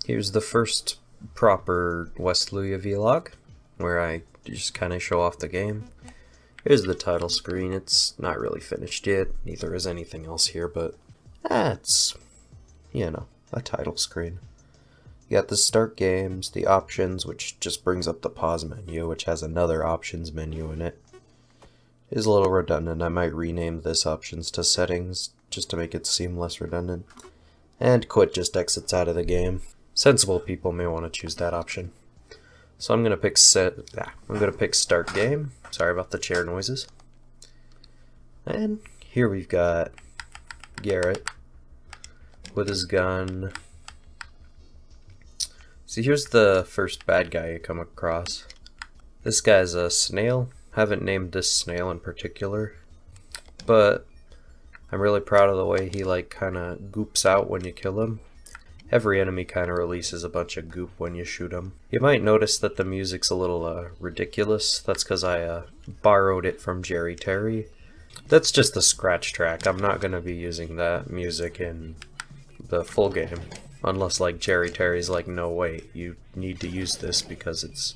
Here's the first proper Westlouia vlog, where I just kind of show off the game. Here's the title screen. It's not really finished yet, neither is anything else here, but it's, a title screen. You got the start games, the options, which just brings up the pause menu, which has another options menu in it. It is a little redundant. I might rename this options to settings, just to make it seem less redundant. And quit just exits out of the game. Sensible people may want to choose that option. So I'm gonna pick start game. Sorry about the chair noises. And here we've got Garrett with his gun. See, here's the first bad guy you come across. This guy's a snail. Haven't named this snail in particular, but I'm really proud of the way he kind of goops out when you kill him. Every enemy kind of releases a bunch of goop when you shoot him. You might notice that the music's a little ridiculous. That's because I borrowed it from Jerry Terry. That's just the scratch track. I'm not going to be using that music in the full game. Unless Jerry Terry's no wait, you need to use this because it's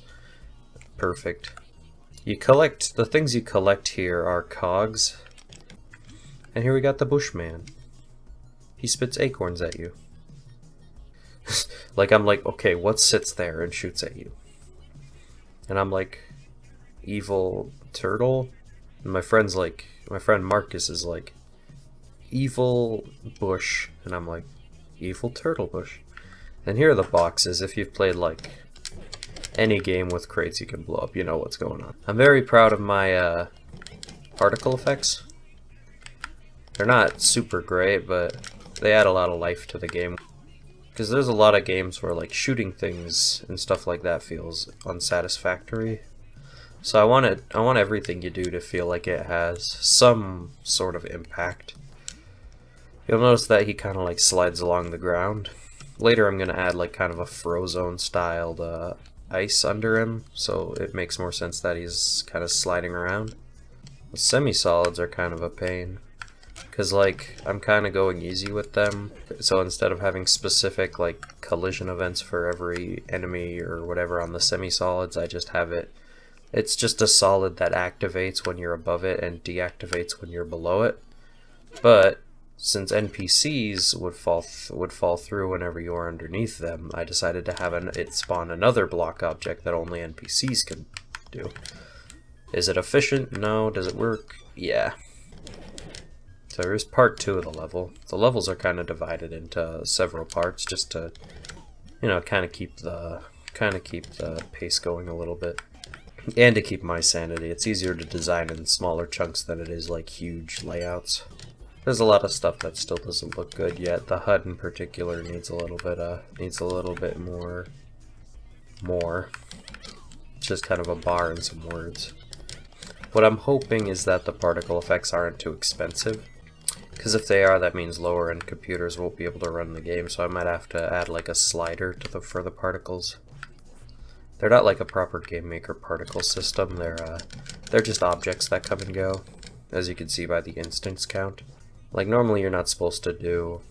perfect. The things you collect here are cogs. And here we got the Bushman. He spits acorns at you. I'm okay, what sits there and shoots at you? And I'm evil turtle? And my friend Marcus is evil bush. And I'm evil turtle bush. And here are the boxes. If you've played any game with crates you can blow up, you know what's going on. I'm very proud of my particle effects. They're not super great, but they add a lot of life to the game. Because there's a lot of games where shooting things and stuff like that feels unsatisfactory. So I want everything you do to feel like it has some sort of impact. You'll notice that he kind of slides along the ground. Later I'm going to add kind of a Frozone styled ice under him, so it makes more sense that he's kind of sliding around. The semi-solids are kind of a pain. Because, I'm kind of going easy with them, so instead of having specific, collision events for every enemy or whatever on the semi-solids, I just have it's just a solid that activates when you're above it and deactivates when you're below it. But, since NPCs would fall through whenever you're underneath them, I decided to have it spawn another block object that only NPCs can do. Is it efficient? No. Does it work? Yeah. So here's part 2 of the level. The levels are kind of divided into several parts just to, kind of keep the pace going a little bit, and to keep my sanity. It's easier to design in smaller chunks than it is huge layouts. There's a lot of stuff that still doesn't look good yet. The HUD in particular needs a little bit more. It's just kind of a bar and some words. What I'm hoping is that the particle effects aren't too expensive. Because if they are, that means lower end computers won't be able to run the game, so I might have to add a slider for the particles. They're not a proper game maker particle system. They're just objects that come and go, as you can see by the instance count. Normally you're not supposed to do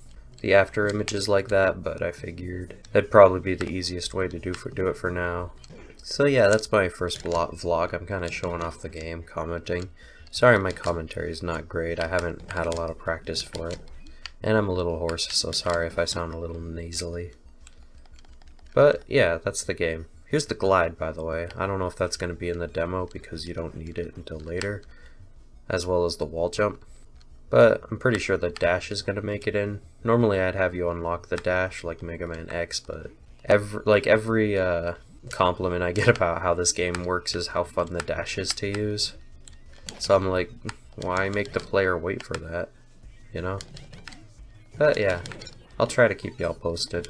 the after images like that, but I figured that'd probably be the easiest way to do it for now. So yeah, that's my first vlog. I'm kind of showing off the game, commenting. Sorry my commentary is not great, I haven't had a lot of practice for it. And I'm a little hoarse, so sorry if I sound a little nasally. But yeah, that's the game. Here's the glide, by the way. I don't know if that's going to be in the demo because you don't need it until later. As well as the wall jump. But I'm pretty sure the dash is going to make it in. Normally I'd have you unlock the dash like Mega Man X, but every compliment I get about how this game works is how fun the dash is to use. So I'm why make the player wait for that, But yeah, I'll try to keep y'all posted.